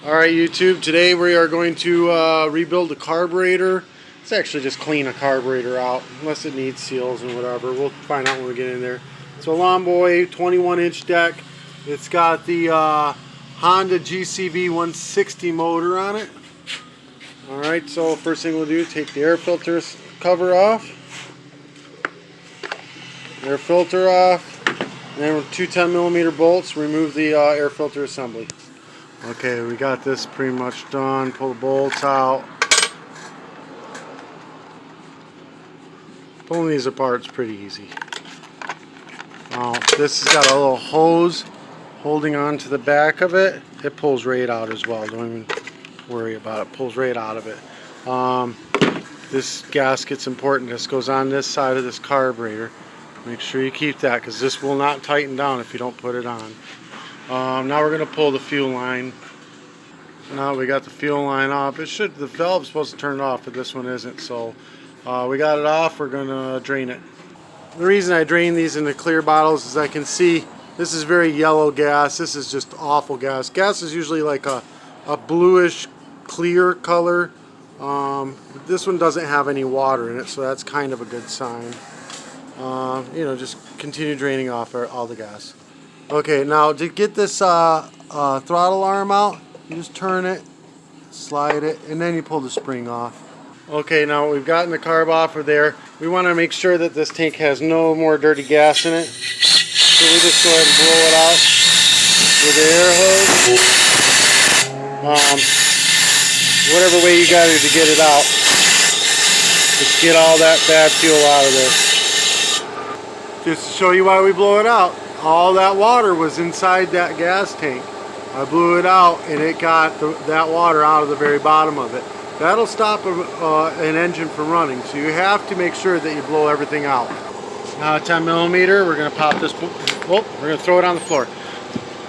Alright YouTube, today we are going to rebuild the carburetor. It's actually just clean a carburetor out, unless it needs seals and whatever. We'll find out when we get in there. It's a lawnboy 21-inch deck. It's got the Honda gcv160 motor on it. Alright, so first thing we'll do, take the air filter cover off. Air filter off. And then with two 10mm bolts, remove the air filter assembly. Okay, we got this pretty much done. Pull the bolts out. Pulling these apart is pretty easy. This has got a little hose holding on to the back of it. It pulls right out as well. Don't even worry about it. Pulls right out of it. This gasket's important. This goes on this side of this carburetor. Make sure you keep that because this will not tighten down if you don't put it on. Now we're going to pull the fuel line. Now we got the fuel line off. The valve's supposed to turn it off, but this one isn't. So we got it off. We're going to drain it. The reason I drain these into clear bottles is I can see this is very yellow gas. This is just awful gas. Gas is usually like a bluish clear color. This one doesn't have any water in it, so that's kind of a good sign. Just continue draining off all the gas. Okay, now to get this throttle arm out, you just turn it, slide it, and then you pull the spring off. Okay, now we've gotten the carb off of there. We want to make sure that this tank has no more dirty gas in it. So we just go ahead and blow it out with the air hose. Whatever way you got it to get it out. Just get all that bad fuel out of there. Just to show you why we blow it out. All that water was inside that gas tank. I blew it out and it got that water out of the very bottom of it. That'll stop an engine from running, so you have to make sure that you blow everything out. Now 10mm, we're going to pop this, we're going to throw it on the floor.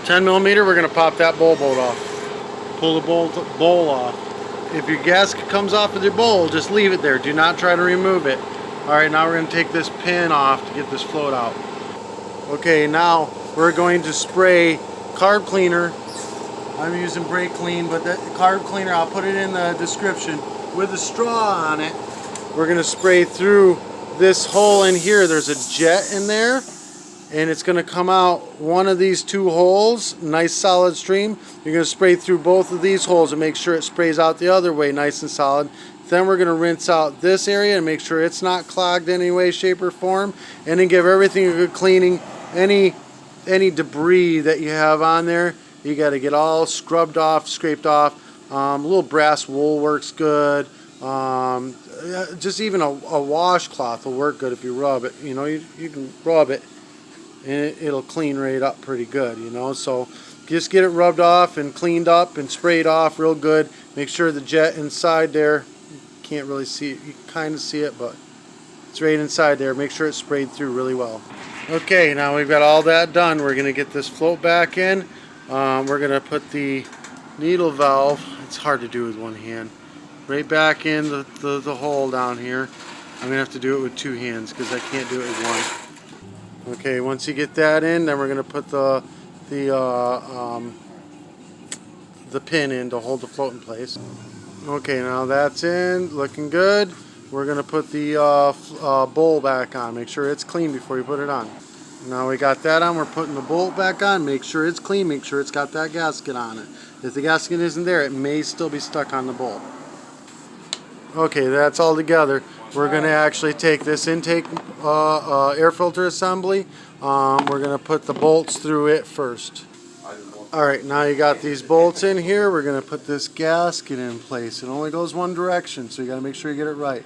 10mm, we're going to pop that bolt off. Pull the bowl off. If your gasket comes off with your bowl, just leave it there. Do not try to remove it. Alright, now we're going to take this pin off to get this float out. Okay, now we're going to spray carb cleaner. I'm using brake clean, but the carb cleaner, I'll put it in the description. With a straw on it, we're going to spray through this hole in here. There's a jet in there, and it's going to come out one of these two holes, nice solid stream. You're going to spray through both of these holes and make sure it sprays out the other way nice and solid. Then we're going to rinse out this area and make sure it's not clogged in any way, shape, or form, and then give everything a good cleaning. Any debris that you have on there, you got to get all scrubbed off, scraped off. A little brass wool works good. Just even a washcloth will work good if you rub it. You can rub it and it'll clean right up pretty good. So just get it rubbed off and cleaned up and sprayed off real good. Make sure the jet inside there, you can't really see it. You can kind of see it, but it's right inside there. Make sure it's sprayed through really well. Okay, now we've got all that done. We're going to get this float back in. We're going to put the needle valve, it's hard to do with one hand, right back in the hole down here. I'm going to have to do it with two hands because I can't do it with one. Okay, once you get that in, then we're going to put the pin in to hold the float in place. Okay, now that's in, looking good. We're going to put the bowl back on. Make sure it's clean before you put it on. Now we got that on, we're putting the bolt back on. Make sure it's clean, make sure it's got that gasket on it. If the gasket isn't there, it may still be stuck on the bolt. Okay, that's all together. We're going to actually take this intake air filter assembly. We're going to put the bolts through it first. Alright, now you got these bolts in here. We're going to put this gasket in place. It only goes one direction, so you got to make sure you get it right.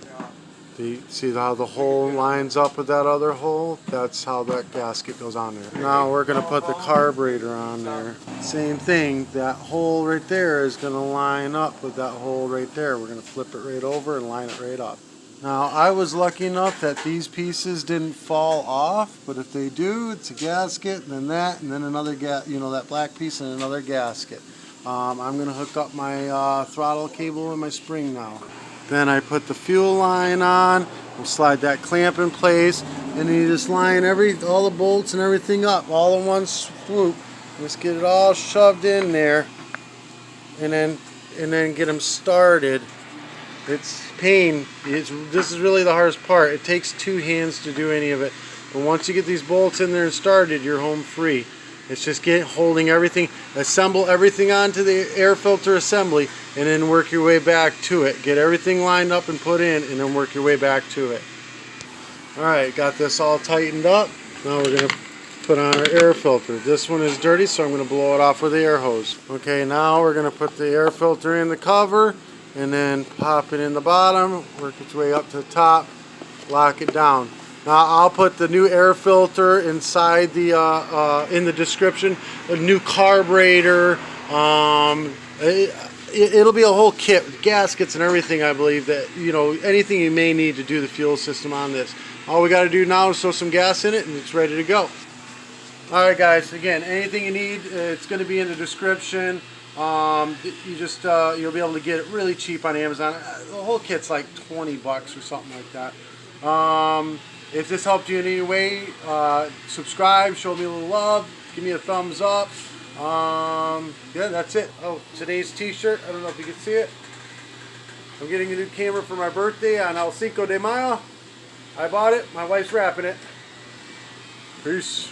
See how the hole lines up with that other hole? That's how that gasket goes on there. Now we're going to put the carburetor on there. Same thing, that hole right there is going to line up with that hole right there. We're going to flip it right over and line it right up. Now I was lucky enough that these pieces didn't fall off, but if they do, it's a gasket, and then that, and then another that black piece and another gasket. I'm going to hook up my throttle cable and my spring now. Then I put the fuel line on, we'll slide that clamp in place, and then you just line all the bolts and everything up all in one swoop. Just get it all shoved in there. and then get them started. It's pain. This is really the hardest part. It takes 2 hands to do any of it. But once you get these bolts in there and started, you're home free. It's just holding everything, assemble everything onto the air filter assembly, and then work your way back to it. Get everything lined up and put in, and then work your way back to it. Alright, got this all tightened up. Now we're going to put on our air filter. This one is dirty, so I'm going to blow it off with the air hose. Okay, now we're going to put the air filter in the cover, and then pop it in the bottom, work its way up to the top, lock it down. Now I'll put the new air filter inside the in the description. A new carburetor. It'll be a whole kit, gaskets and everything. I believe that, you know, anything you may need to do the fuel system on this. All we got to do now is throw some gas in it, and it's ready to go. All right, guys. Again, anything you need, it's going to be in the description. You'll be able to get it really cheap on Amazon. The whole kit's like 20 bucks or something like that. If this helped you in any way, subscribe, show me a little love, give me a thumbs up. Yeah, that's it. Oh, today's t-shirt, I don't know if you can see it. I'm getting a new camera for my birthday on El Cinco de Mayo. I bought it, my wife's wrapping it. Peace.